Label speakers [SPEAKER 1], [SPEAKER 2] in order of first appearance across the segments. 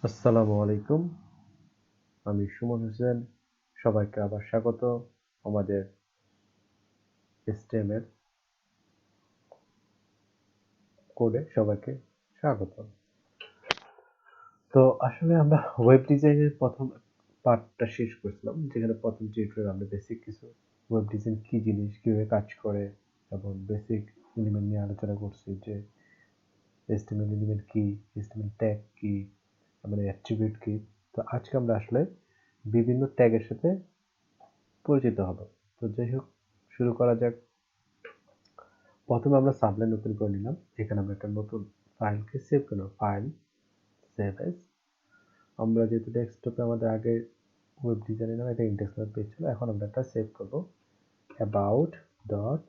[SPEAKER 1] আসসালামু আলাইকুম। আমি সুমন হোসেন। সবাইকে আবার স্বাগত আমাদের এসটিএম এর কোডে সবাইকে স্বাগত। তো আসলে আমরা ওয়েব ডিজাইনের প্রথম পার্টটা শেষ করছিলাম, যেখানে প্রথম টিউটোরিয়াল আমরা বেসিক কিছু ওয়েব ডিজাইন কি জিনিস, কিভাবে কাজ করে এবং বেসিক এলিমেন্ট নিয়ে আলোচনা করছি, যে এসটিএমএল এলিমেন্ট কি, এসটিএমএল ট্যাগ কি, মানে অ্যাট্রিবিউট কি। তো আজকে আমরা আসলে বিভিন্ন ট্যাগের সাথে পরিচিত হব। তো যাই হোক, শুরু করা যাক। প্রথমে আমরা সাবলাইন ওপেন করে নিলাম। এখানে আমরা একটা নতুন ফাইলকে সেভ করব। File save S. আমরা যেহেতু ডেস্কটপে আমাদের আগে ওয়েব ডিজাইনের নামে একটা ইন্ডেক্স পেজ ছিল, এখন আমরা একটা সেভ করব অ্যাবাউট ডট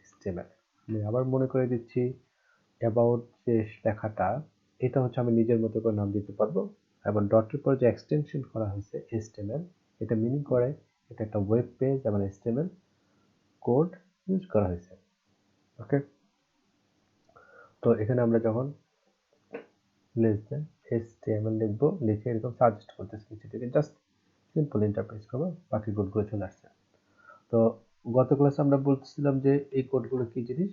[SPEAKER 1] এসটিএমএল। আমি আবার মনে করে দিচ্ছি, অ্যাবাউট যে লেখাটা, এটা হচ্ছে আমি নিজের মতো করে নাম দিতে পারবো, এবং ডটের পর যে এক্সটেনশন করা হয়েছে এসটিএমএল, এটা মিনিং করে এটা একটা ওয়েব পেজ এবং এসটিএমএল কোড ইউজ করা হয়েছে। ওকে, তো এখানে আমরা যখন লেস দেন HTML লিখবো, লিখে এরকম সাজেস্ট করতেছি কিছুটাকে, জাস্ট সিম্পল ইন্টারপ্রেস করবো, বাকি কোডগুলো চলে আসছে। তো গত ক্লাসে আমরা বলতেছিলাম যে এই কোডগুলো কি জিনিস,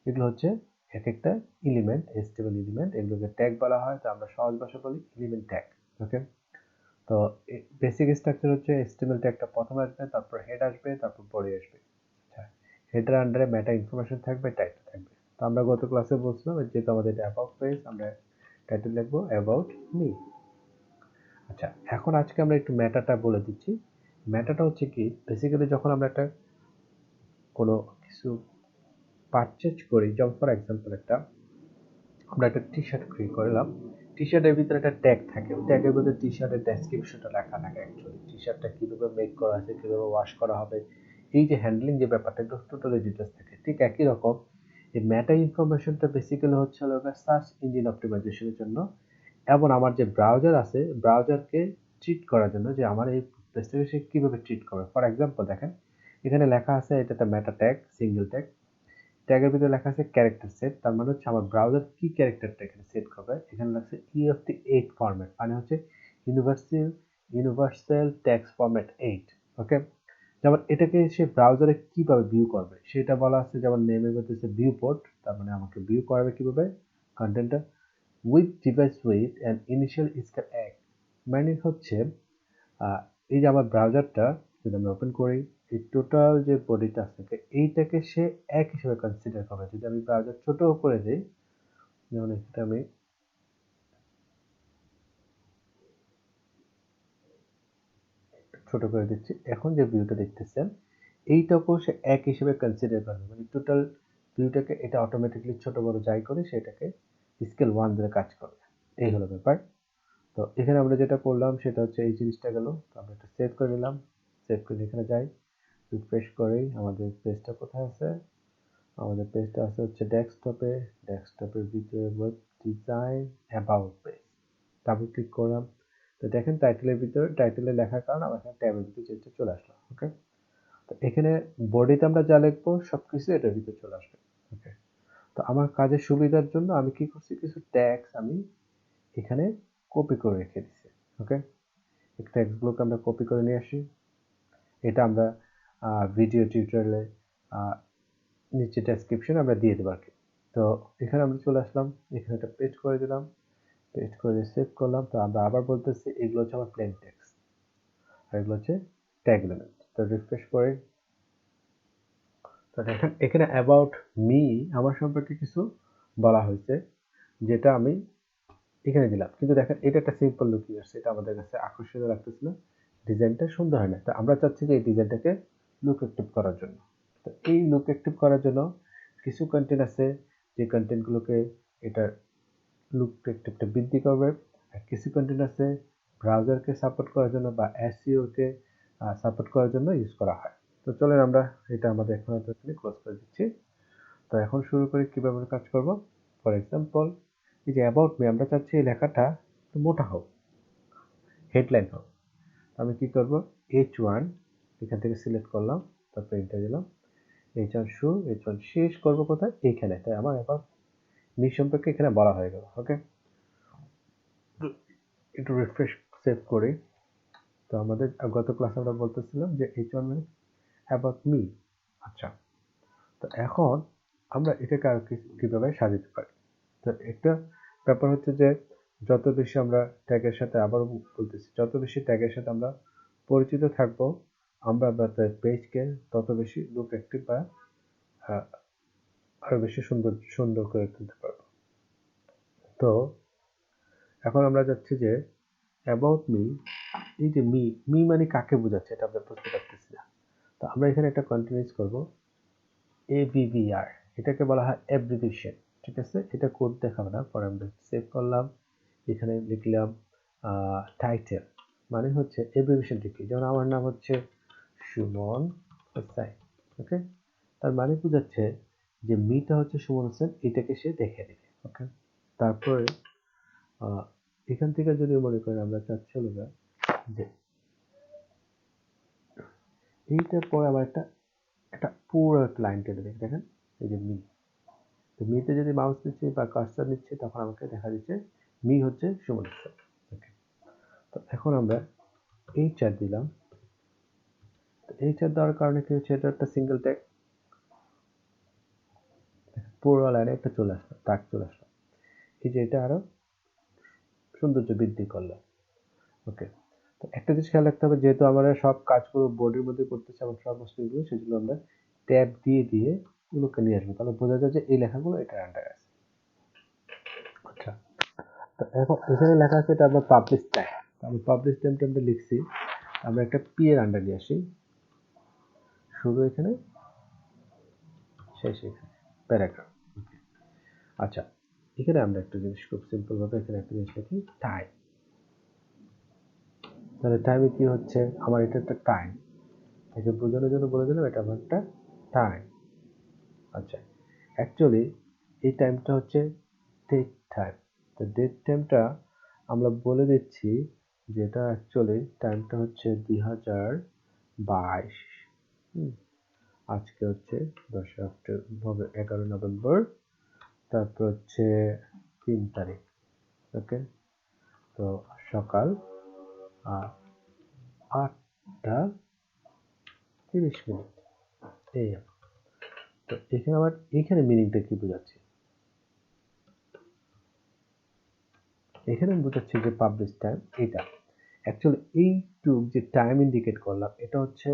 [SPEAKER 1] এগুলো হচ্ছে এক একটা এলিমেন্ট, HTML এলিমেন্ট, এগুলোকে ট্যাগ বলা হয়। তো আমরা সহজ ভাষা বলি এলিমেন্ট ট্যাগ। ওকে, তো বেসিক স্ট্রাকচার হচ্ছে HTML ট্যাগটা প্রথমে আসবে, তারপর হেড আসবে, তারপর বডি আসবে। আচ্ছা, হেডের আন্ডারে মেটা ইনফরমেশন থাকবে, টাইটেল থাকবে। তো আমরা গত ক্লাসে বলছিলাম যেহেতু আমাদের অ্যাবাউট পেজ, আমরা টাইটেল লিখবো অ্যাবাউট মি। আচ্ছা, এখন আজকে আমরা একটু মেটাটা বলে দিচ্ছি। মেটাটা হচ্ছে কি, বেসিক্যালি যখন আমরা একটা কোনো কিছু পারচেজ করি, যেমন ফর এক্সাম্পল আমরা একটা টি শার্ট ক্রিয়েট করলাম, টি শার্টের ভিতরে একটা ট্যাগ থাকে, ওই ট্যাগের ভিতরে টি শার্টের ডেসক্রিপশনটা লেখা থাকে, অ্যাকচুয়ালি টি শার্টটা কিভাবে মেক করা আছে, কিভাবে ওয়াশ করা হবে, এই যে হ্যান্ডলিং যে ব্যাপারটা, এটা টোটালি ডিটেলস থাকে। ঠিক একই রকম এই মেটা ইনফরমেশনটা বেসিক্যালি হচ্ছে সার্চ ইঞ্জিন অপটিমাইজেশনের জন্য, এবং আমার যে ব্রাউজার আছে, ব্রাউজারকে ট্রিট করার জন্য, যে আমার এই পেজটাকে সে কীভাবে ট্রিট করবে। ফর এক্সাম্পল দেখেন, এখানে লেখা আছে এটা একটা মেটা ট্যাগ, সিঙ্গেল ট্যাগ। ট্যাগের ভিতরে লেখা আছে ক্যারেক্টার সেট, তার মানে হচ্ছে আমার ব্রাউজার কি ক্যারেক্টারটা এখানে সেট করবে। এখানে লেখা আছে UFT8 ফরম্যাট, মানে হচ্ছে ইউনিভার্সাল টেক্সট ফরম্যাট 8। ওকে, যেমন এটাকে সে ব্রাউজারে কিভাবে ভিউ করবে সেটা বলা আছে, যেমন নেমের মধ্যে ভিউ পোর্ট, তার মানে আমাকে ভিউ করাবে কিভাবে কন্টেন্টটা, width device width and initial scale 1, মানে হচ্ছে এই যে আমার ব্রাউজারটা যদি আমরা ওপেন করি, এই টোটাল যে বডিটা আছে এইটাকে সে এক হিসেবে কনসিডার করবে। যদি আমি ব্রাউজার ছোট করে দিই, যেমন এটা আমি ছোট করে দিচ্ছি, এখন যে ভিউটা দেখতেছেন এইটাকেও সে এক হিসেবে কনসিডার করবে, মানে টোটাল ভিউটাকে এটা অটোমেটিকলি ছোট বড় যাই করে সেটাকে স্কেল 1 ধরে কাজ করবে। এই হলো ব্যাপার। তো এখানে আমরা যেটা করলাম সেটা হচ্ছে এই জিনিসটা গেল, তো আমরা এটা সেভ করে নিলাম। সেভ করে এখানে যাই, রিফ্রেশ করেই আমাদের পেজটা কোথায় আছে, আমাদের পেজটা আছে হচ্ছে ডেস্কটপে। ডেস্কটপের ভিতরে web design about page, double click করলাম। তো দেখেন টাইটেলের ভিতরে, টাইটেলে লেখার কারণে আমার এখানে ট্যাবের ভিতরে চেঞ্জটা চলে আসলো। ওকে, তো এখানে বডিতে আমরা যা লিখবো সবকিছু এটার ভিতরে চলে আসবে। ওকে, তো আমার কাজের সুবিধার জন্য আমি কি করছি, কিছু ট্যাগস আমি এখানে কপি করে রেখে দিচ্ছি। ওকে, এই ট্যাগসগুলোকে আমরা কপি করে নিয়ে আসি। এটা আমরা ভিডিও টিউটোরিয়ালে নিচে ডেসক্রিপশন আমরা দিয়ে দেবো আর কি। তো এখানে আমরা চলে আসলাম, এখানে একটা পেস্ট করে দিলাম, পেস্ট করে সেভ করলাম। তো আমরা আবার বলতেছি এগুলো হচ্ছে আমার প্লেন টেক্সট, আর এগুলো হচ্ছে ট্যাগ এলিমেন্ট। তো রিফ্রেশ করে, তো দেখেন এখানে অ্যাবাউট মি, আমার সম্পর্কে কিছু বলা হয়েছে, যেটা আমি এখানে দিলাম। কিন্তু দেখেন এটা একটা সিম্পল লুকিং আসছে, এটা আমাদের কাছে আকর্ষণীয় লাগতেছিল, ডিজাইনটা সুন্দর হয় না। তো আমরা চাচ্ছি যে এই ডিজাইনটাকে লুক অ্যাক্টিভ করার জন্য। তো এই লুক অ্যাক্টিভ করার জন্য কিছু কন্টেন্ট আছে, যে কন্টেন্টগুলোকে এটার লুক অ্যাক্টিভটা বৃদ্ধি করবে, আর কিছু কন্টেন্ট আছে ব্রাউজারকে সাপোর্ট করার জন্য বা এসইওকে সাপোর্ট করার জন্য ইউজ করা হয়। তো চলেন আমরা এটা আমাদের এখন ক্লোজ করে দিচ্ছি। তো এখন শুরু করি কিভাবে কাজ করব। ফর এক্সাম্পল এই যে অ্যাবাউট মি, আমরা চাচ্ছি এই লেখাটা একটু মোটা হোক, হেডলাইন হোক। আমি কি করব, H1 এখান থেকে সিলেক্ট করলাম, তারপর এন্টার দিলাম। H1 শুরু, H1 শেষ করব কোথায়, এইখানে। তাই আমার অ্যাবাউট মি সম্পর্কে এখানে বলা হয়ে গেল। ওকে, একটু রিফ্রেশ সেভ করি। তো আমাদের গত ক্লাসে আমরা বলতেছিলাম যে h1 অ্যাবাউট মি। আচ্ছা, তো এখন আমরা এটাকে আর কিভাবে সাজাতে পারি। তো একটা ব্যাপার হচ্ছে যে যত বেশি আমরা ট্যাগের সাথে, আবারও বলতেছি, যত বেশি ট্যাগের সাথে আমরা পরিচিত থাকবো, আমরা আমাদের পেজকে তত বেশি লুক অ্যাক্টিভ বা আরো বেশি সুন্দর করে তুলতে পারবো। তো এখন আমরা যাচ্ছি যে অ্যাবাউট মি, এই যে মি মানে কাকে বোঝাচ্ছে এটা আমরা বুঝতে পারতেছি না। তো আমরা এখানে একটা কন্টিনিউস করব, ABVR, এটাকে বলা হয় অ্যাব্রিভিয়েশন। ঠিক আছে, এটা কোড দেখাবো না, পরে আমরা সেভ করলাম, এখানে লিখলাম টাইটেল, মানে হচ্ছে অ্যাব্রিভিয়েশন কি, যেমন আমার নাম হচ্ছে সুমন হোসেন। ওকে, তার মানে বোঝাচ্ছে যে মিটা হচ্ছে সুমন হোসেন, এটাকে সে দেখে নেবে। ওকে, তারপরে এখান থেকে যদি মনে করেন আমরা চাচ্ছি হলো যে এইটার পরে আবার একটা পুরো একটা লাইন টেনে দেখি, দেখেন এই যে মি। তো মিতে যদি মাউস নিচ্ছি বা কার্সার নিচ্ছি, তখন আমাকে দেখা দিচ্ছে মি হচ্ছে সুমন হোসেন। ওকে, তো এখন আমরা এই চার দিলাম। তো এই চার দেওয়ার কারণে কি হচ্ছে, এটা একটা সিঙ্গেল ট্যাগ, পুরো লাইনে একটা চলে আসলো, ট্যাগ চলে আসলো। এই যে এটা আরো সৌন্দর্য বৃদ্ধি করলাম। ওকে, তো একটা জিনিস খেয়াল রাখতে হবে, যেহেতু আমরা সব কাজগুলো বোর্ডের মধ্যে করতেছি, আমার সমস্ত এগুলো, সেগুলো আমরা ট্যাব দিয়ে দিয়ে এগুলোকে নিয়ে আসবো, তাহলে বোঝা যায় যে এই লেখাগুলো এটার আন্ডারে আছে। আচ্ছা, তো এখন এখানে লেখা আছে এটা আমরা পাবলিশ টাইম, আমি পাবলিশ টাইমটা আমরা লিখছি, আমরা একটা পি এর আন্ডার নিয়ে আসি, শুরু এখানে, শেষ এখানে, প্যারাগ্রাফ। আচ্ছা, এখানে আমরা একটা জিনিস খুব সিম্পল ভাবে এখানে একটা জিনিস লিখি, টাইম। তাহলে টাইমে কি হচ্ছে, আমার এটা একটা টাইম, একে বোঝানোর জন্য বলে দিলাম এটা আমার একটা টাইম। আচ্ছা, অ্যাকচুয়ালি এই টাইমটা হচ্ছে ডেট টাইম। তো ডেট টাইমটা আমরা বলে দিচ্ছি যে এটা অ্যাকচুয়ালি টাইমটা হচ্ছে 2022। আজকে হচ্ছে 11 নভেম্বর, তারপর হচ্ছে 3 তারিখ। ওকে, তো সকাল 8:30 এই। তো এখানে আবার এখানে মিনিংটা কি বোঝাচ্ছে, এখানে বোঝাচ্ছে যে পাবলিশ টাইম এটা অ্যাকচুয়ালি এইটুক যে টাইম ইন্ডিকেট করলাম, এটা হচ্ছে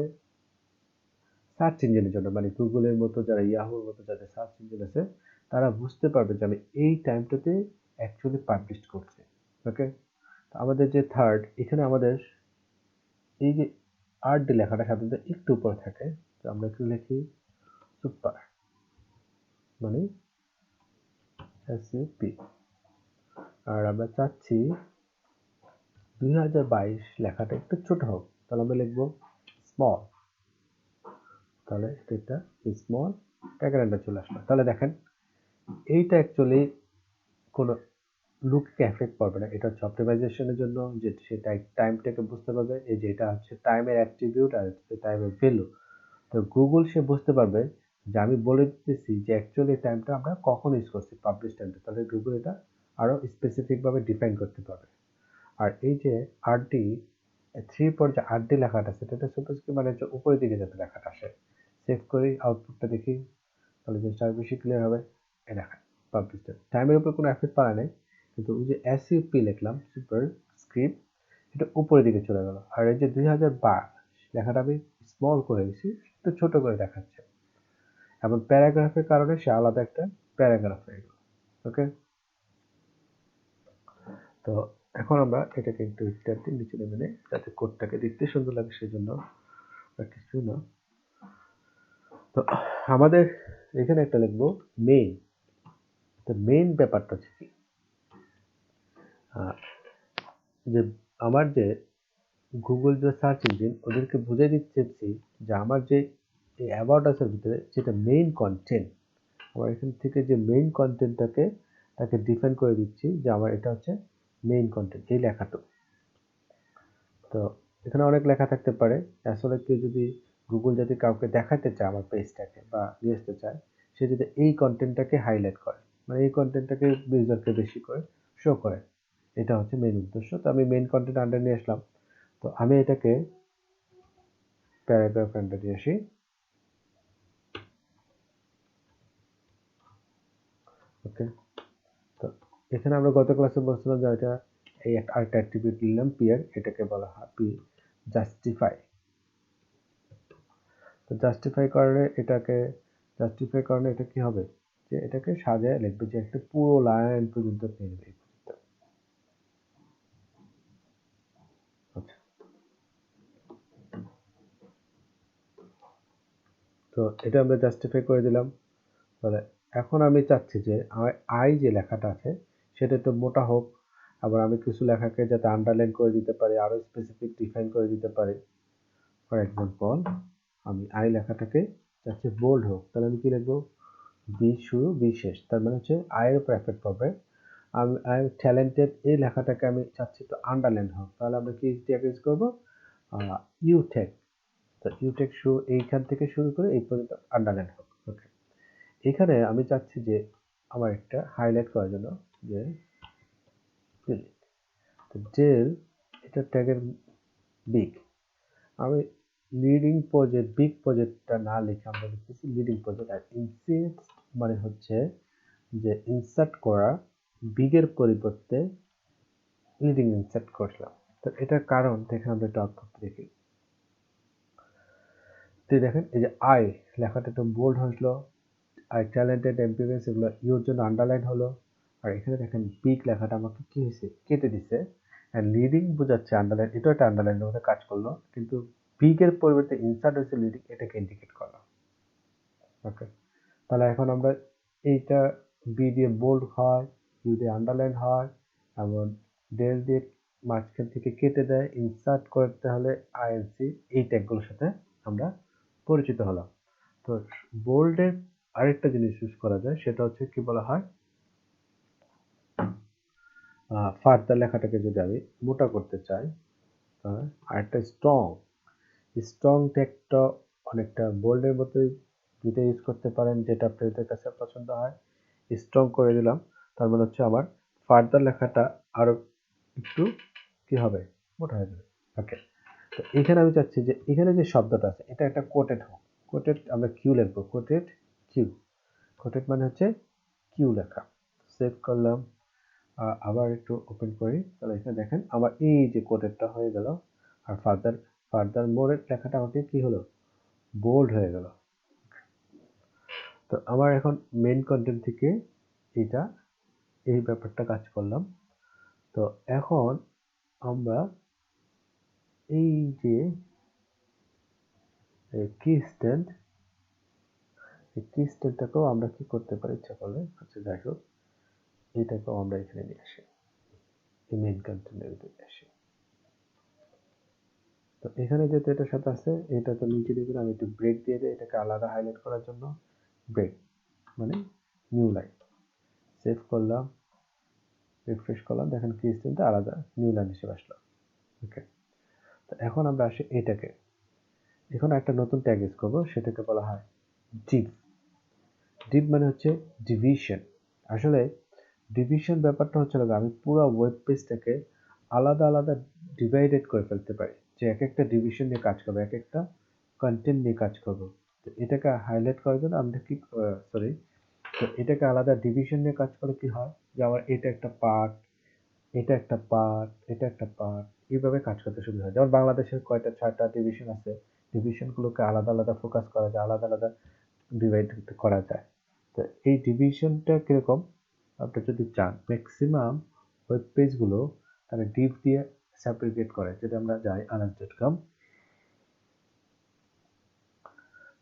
[SPEAKER 1] সার্চ ইঞ্জিনের জন্য, মানে গুগলের মতো যারা, ইয়াহুর মতো যাদের সার্চ ইঞ্জিন আছে, তারা বুঝতে পারবে যে আমি এই টাইমটাতে অ্যাকচুয়ালি পাবলিশ করছি। ওকে, আমাদের যে থার্ড, এখানে আমাদের এই যে আর ডি লেখাটা সাধারণত একটু উপরে থাকে, তো আমরা একটু লিখি সুপার, মানে এসইউপি। আর আমরা চাচ্ছি 2022 লেখাটা একটু ছোট হোক, তাহলে আমরা লিখবো স্মল, তাহলে এটা স্মল ট্যাগের চলে আসলো। তাহলে দেখেন এইটা অ্যাকচুয়ালি কোনো লুককে এফেক্ট করবে না, এটা হচ্ছে অপটিমাইজেশনের জন্য, যে সেটা টাইমটাকে বুঝতে পারবে, এই যে এটা হচ্ছে টাইমের অ্যাট্রিবিউট আর হচ্ছে টাইমের ভ্যালু। তো গুগল সে বুঝতে পারবে যে আমি বলে দিতেছি যে অ্যাকচুয়ালি টাইমটা আমরা কখন ইউজ করছি, পাবলিশ টাইমটা, তাহলে গুগল এটা আরো স্পেসিফিক ভাবে ডিফাইন করতে পারবে। আর এই যে আরডি 3 পর যে আরডি লেখাটা আছে, সেটা সাপোজ কি মানে হচ্ছে উপরের দিকে যাতে লেখাটা আসে। সেভ করি, আউটপুটটা দেখি, তাহলে জিনিসটা আরো বেশি ক্লিয়ার হবে। এই দেখেন পাবলিশ টাইমের উপর কোনো এফেক্ট পড়া নেই, কিন্তু ওই যে এসইউপি লিখলাম সুপার স্ক্রিপ্ট, এটা উপরের দিকে চলে গেল। আর এই যে 2022 লেখাটা আমি স্মল করে দিয়েছি, একটু ছোট করে দেখাচ্ছে, এবং প্যারাগ্রাফের কারণে সে আলাদা একটা প্যারাগ্রাফ হয়ে গেল। ওকে, তো এখন আমরা এটাকে একটু ইত্যাদি নিচে নেমে নেই, যাতে কোডটাকে দেখতে সুন্দর লাগে, সেজন্য কিছু না। তো আমাদের এখানে একটা লিখবো মেইন। তো মেইন ব্যাপারটা হচ্ছে কি, যে আমার যে গুগল যে সার্চ ইঞ্জিন, ওদেরকে বুঝে দিচ্ছি যে আমার যে অ্যাবাউট আসার ভিতরে যেটা মেইন কন্টেন্ট, আমার এখান থেকে যে মেইন কন্টেন্টটাকে তাকে ডিফাইন করে দিচ্ছি যে আমার এটা হচ্ছে মেইন কন্টেন্ট, এই লেখাটা। তো এখানে অনেক লেখা থাকতে পারে, আসলে কেউ যদি গুগল যদি কাউকে দেখাতে চায় আমার পেজটাকে বা নিয়ে আসতে চায়, সে যদি এই কন্টেন্টটাকে হাইলাইট করে, মানে এই কন্টেন্টটাকে ইউজারকে বেশি করে শো করে, এটা হচ্ছে মেইন উদ্দেশ্য। তো আমি মেইন কন্টেন্ট আন্ডার নিয়ে আসলাম। তো আমি এটাকে প্যারাগ্রাফ আন্ডার নিয়ে আসি। ওকে, তো এখানে আমরা গত ক্লাসে বলছিলাম যে এটা এই আরেকটা অ্যাট্রিবিউট নিলাম পিয়ার, এটাকে বলা হয় পি জাস্টিফাই। তো জাস্টিফাই করলে এটা কি হবে, যে এটাকে সাজায় লিখবে, যে একটা পুরো লাইন পর্যন্ত নিয়ে নেবে। আচ্ছা, তো এটা আমরা জাস্টিফাই করে দিলাম। তাহলে এখন আমি চাচ্ছি যে আই যে লেখাটা আছে সেটা একটু মোটা হোক, আবার আমি কিছু লেখাকে যাতে আন্ডারলাইন করে দিতে পারি, আরো স্পেসিফিক ডিফাইন করে দিতে পারি। ফর এক্সাম্পল, আমি আই লেখাটাকে চাচ্ছি বোল্ড হোক, তাহলে আমি কি লিখবো, বি শুরু বি শেষ, তার মানে হচ্ছে আয়ের উপর এফেক্ট পাবে। আমি আই এম ট্যালেন্টেড এই লেখাটাকে আমি চাচ্ছি তো আন্ডারলাইন হোক, তাহলে আমরা কি ইউজ করবো, ইউটেক। তো ইউটেক শুরু এইখান থেকে শুরু করে এই পর্যন্ত আন্ডারলাইন হোক। ওকে, এখানে আমি চাচ্ছি যে আমার একটা হাইলাইট করার জন্য যে ডেল এটা ট্যাগের বিগ, আমি লিডিং প্রজেক্ট বিগ প্রজেক্টটা না লিখে আমরা লিখতেছি লিডিং প্রজেক্ট। আর ইনসার্ট মানে হচ্ছে যে ইনসার্ট করা, বিগের পরিবর্তে লিডিং ইনসার্ট করলাম। তো এটার কারণ দেখেন, আমরা একটু আউটপুট দেখি। তো দেখেন এই যে আই লেখাটা একটু বোল্ড হলো, আর ট্যালেন্টেড এমপিএস এগুলো ইউর জন্য আন্ডারলাইন হলো। আর এখানে দেখেন বিগ লেখাটা আমাকে কি হয়েছে, কেটে দিছে। আর লিডিং বোঝাচ্ছে আন্ডারলাইন, এটাও একটা আন্ডারলাইনের মধ্যে কাজ করলো, কিন্তু বিগ এর পরিবর্তে ইনসার্ট হয়েছে লিডিং, এটাকে ইন্ডিকেট করলো। ওকে, তাহলে এখন আমরা এইটা বি দিয়ে বোল্ড হয়, ইউ দিয়ে আন্ডারলাইন হয়, এবং ডেল দিয়ে মাঝখান থেকে কেটে দেয়, ইনসার্ট করতে হলে আইএনসি, এই ট্যাগগুলোর সাথে আমরা পরিচিত হলাম। তো বোল্ডের আরেকটা জিনিস ইউজ করা যায়, সেটা হচ্ছে কি বলা হয়, ফার্দার লেখাটাকে যদি আমি মোটা করতে চাই, আরেকটা স্ট্রং ট্যাগটা অনেকটা বোল্ডের মতোই, দুটো ইউজ করতে পারেন, যেটা আপনাদের কাছে পছন্দ হয়। স্ট্রং করে দিলাম, তার মানে হচ্ছে আমার ফার্দার লেখাটা আরো একটু কি হবে, মোটা হয়ে যাবে। ওকে, তো এখানে আমি চাচ্ছি যে এখানে যে শব্দটা আছে এটা একটা কোটেড হোক। কোটেড আমরা কিউ লিখবো, কোটেড কিউ। কোটেড মানে হচ্ছে কিউ লেখা। সেভ করলাম, আবার একটু ওপেন করি, তাহলে এখানে দেখেন আমার এই যে কোটেডটা হয়ে গেল। আর ফার্দার মোরের লেখাটা আমাকে কি হলো, বোল্ড হয়ে গেল। তো আমার এখন মেইন কন্টেন্ট থেকে এটা এই ব্যাপারটা কাজ করলাম। তো এখন আমরা এই যে কি স্ট্যান্ড, এই কি স্ট্যান্ডটাকেও আমরা কি করতে পারি ইচ্ছা করলে, আচ্ছা যাই হোক, এটাকেও আমরা এখানে নিয়ে আসি, এই মেইন কন্টেন্টের ভিতরে আসি। তো এখানে যেহেতু এটার সাথে আছে, এটা তো নিচে দিবেন, আমি একটু ব্রেক দিয়ে দিই এটাকে আলাদা হাইলাইট করার জন্য। ব্রেক মানে নিউ লাইন। সেভ করলাম, রিফ্রেশ করলাম, দেখেন কি স্ট্যান্ডটা আলাদা নিউ লাইন হিসেবে আসলো। ওকে, তো এখন আমরা আসি এটাকে, এখন একটা নতুন ট্যাগ ইউজ করবো, সেটাকে বলা হয় ডিভ। ডিভ মানে হচ্ছে ডিভিশন। আসলে ডিভিশন ব্যাপারটা হচ্ছে আমি পুরো ওয়েব পেজটাকে আলাদা আলাদা ডিভাইডেড করে ফেলতে পারি, যে এক একটা ডিভিশন নিয়ে কাজ করবো, এক একটা কন্টেন্ট নিয়ে কাজ করবো। তো এটাকে হাইলাইট করার জন্য আমরা কি তো এটাকে আলাদা ডিভিশন নিয়ে কাজ করে কি হয়, যে আমার এটা একটা পার্ট, এটা একটা পার্ট, এটা একটা পার্ট, এইভাবে কাজ করতে সুবিধা হয়। যেমন বাংলাদেশের কয়টা 6টা ডিভিশন আছে, ডিভিশনগুলোকে আলাদা আলাদা ফোকাস করা যায়, আলাদা আলাদা ডিভাইড করা যায়। তো এই ডিভিশনটা কিরকম, আপনি যদি চান ম্যাক্সিমাম ওয়েব পেজগুলো তারা ডিভ দিয়ে সেপারেট করে। যদি আমরা যাই anas.com,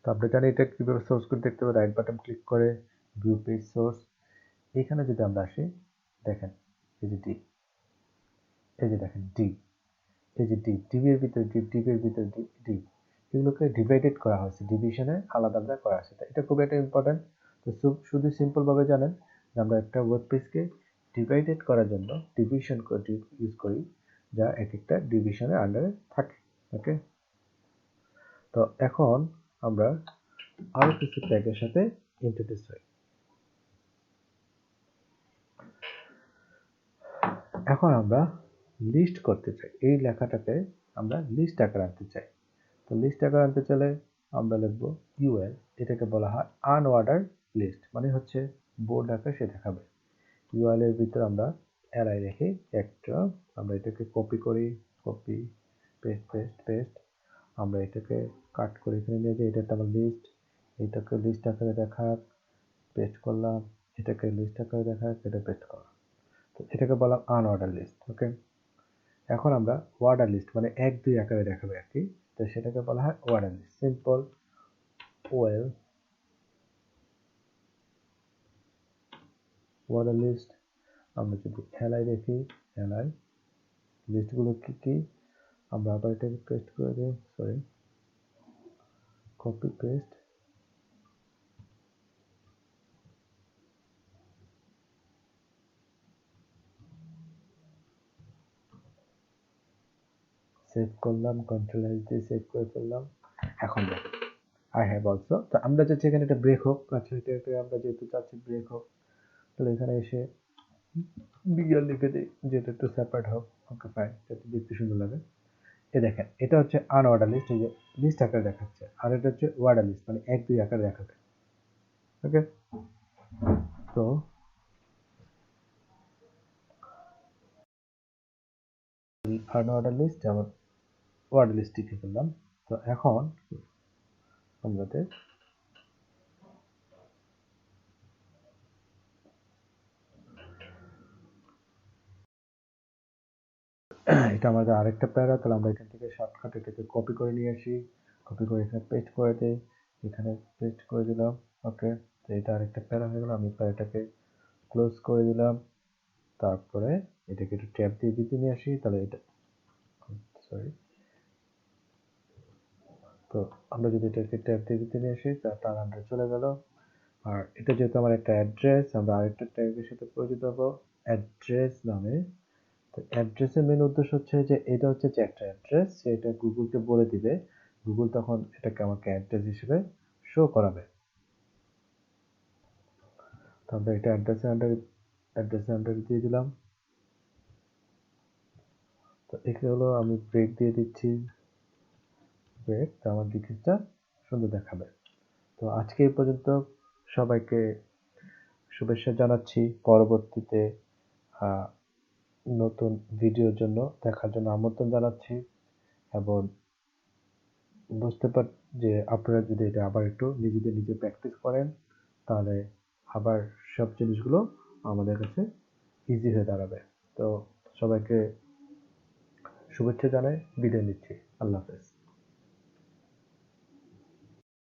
[SPEAKER 1] তো আপনি জানেন এটা কিভাবে সোর্স কোড দেখতে হবে, রাইট বাটন ক্লিক করে ভিউ পেজ সোর্স, এখানে যদি আমরা আসি, দেখেন এই যে ডিভ, এই যে দেখেন ডিভ, এই যে ডিভের ভিতরে ডিভের ভিতরে ডিভ, এগুলোকে ডিভাইডেড করা হয়েছে, ডিভিশনে আলাদা আলাদা করা হয়েছে। এটা খুব একটা ইম্পর্টেন্ট। তো শুধু সিম্পল ভাবে জানেন যে আমরা একটা ওয়েব পেজকে ডিভাইডেড করার জন্য ডিভিশন ইউজ করি, যা এক একটা ডিভিশনের আন্ডারে থাকে। ওকে, তো এখন আমরা আরো কিছু ট্যাগের সাথে ইন্ট্রোডিউস হই। এখন আমরা লিস্ট করতে চাই, এই লেখাটাকে আমরা লিস্ট আকারে আনতে চাই। তো লিস্ট আকারে আনতে চাইলে আমরা লিখবো ইউএল, এটাকে বলা হয় আনঅর্ডার লিস্ট, মানে হচ্ছে বোর্ড আকারে সে দেখাবে। ইউএল এর ভিতর আমরা অ্যালাই রেখে একটা, আমরা এটাকে কপি করি, কপি পেস্ট পেস্ট পেস্ট, আমরা এটাকে কাট করে এখানে নিয়ে যাই, এটা আমার লিস্ট, এটাকে লিস্ট আকারে দেখাক, পেস্ট করলাম, এটাকে লিস্ট আকারে দেখাক, এটা পেস্ট করলাম। তো এটাকে বললাম আনঅর্ডার লিস্ট। ওকে, এখন আমরা অর্ডার লিস্ট মানে 1 2 আকারে দেখাবে আর কি, তো সেটাকে বলা হয় order list. Simple well order list, আমরা যদি এলআই দেখি, এলআই লিস্টগুলো কি কি, আমরা আবার এটাকে পেস্ট করে দিই, সরি কপি পেস্ট, সেভ করলাম, কন্ট্রোল এস দিয়ে সেভ করে ফেললাম। এখন দেখো আই হ্যাভ অলসো, তো আমরা চাচ্ছি এখানে একটা ব্রেক হোক। আচ্ছা, এটাকে আমরা যেহেতু চাচ্ছি ব্রেক হোক, তাহলে এখানে এসে বিয়ার লিখে দিই, যেটা একটু সেপারেট হোক। ওকে ফাইন, যাতে দেখতে সুন্দর লাগে। এ দেখেন, এটা হচ্ছে আনঅর্ডার লিস্ট, এই যে লিস্ট আকারে দেখাচ্ছে, আর এটা হচ্ছে অর্ডার লিস্ট মানে 1 2 আকারে দেখাবে। ওকে, তো আনঅর্ডার লিস্ট যেমন অর্ডার লিস্ট লিখে ফেললাম। তো এখন আমাদের এটা আমাদের আরেকটা প্যারা, তাহলে আমরা এখান থেকে শর্টকাট এটাকে কপি করে নিয়ে আসি, কপি করে এখানে পেস্ট করে দিই, এখানে পেস্ট করে দিলাম। ওকে, তো এটা আরেকটা প্যারা হয়ে গেল, আমি প্যারাটাকে ক্লোজ করে দিলাম। তারপরে এটাকে একটু ট্যাব দিয়ে দিতে নিয়ে আসি, তাহলে এটা সরি, তো আমরা যদি এটাকে ট্যাব দিয়ে দিতে নিয়ে আসি, তার আন্ডারে চলে গেল। আর এটা যেহেতু আমার একটা অ্যাড্রেস, আমরা আরেকটা ট্যাগের সাথে পরিচিত হবো অ্যাড্রেস নামে। তো অ্যাড্রেসের মেন উদ্দেশ্য হচ্ছে যে এটা হচ্ছে যে একটা অ্যাড্রেস, সেটা গুগলকে বলে দিবে, গুগল তখন এটাকে আমাকে অ্যাড্রেস হিসেবে শো করাবে। তো আমরা এটা অ্যাড্রেসের আন্ডারে দিয়ে দিলাম। তো এখানে হলো আমি ব্রেক দিয়ে দিচ্ছি, ব্রেক, তো আমার ডিটেলসটা সুন্দর দেখাবে। তো আজকে এই পর্যন্ত, সবাইকে শুভেচ্ছা জানাচ্ছি। পরবর্তীতে নতুন ভিডিওর জন্য দেখার জন্য আমন্ত্রণ জানাচ্ছি, এবং বুঝতে পার যে আপনারা যদি এটা আবার একটু নিজে প্র্যাকটিস করেন, তাহলে আবার সব জিনিসগুলো আমাদের কাছে ইজি হয়ে দাঁড়াবে। তো সবাইকে শুভেচ্ছা জানাই, বিদায় নিচ্ছি। আল্লাহ হাফেজ।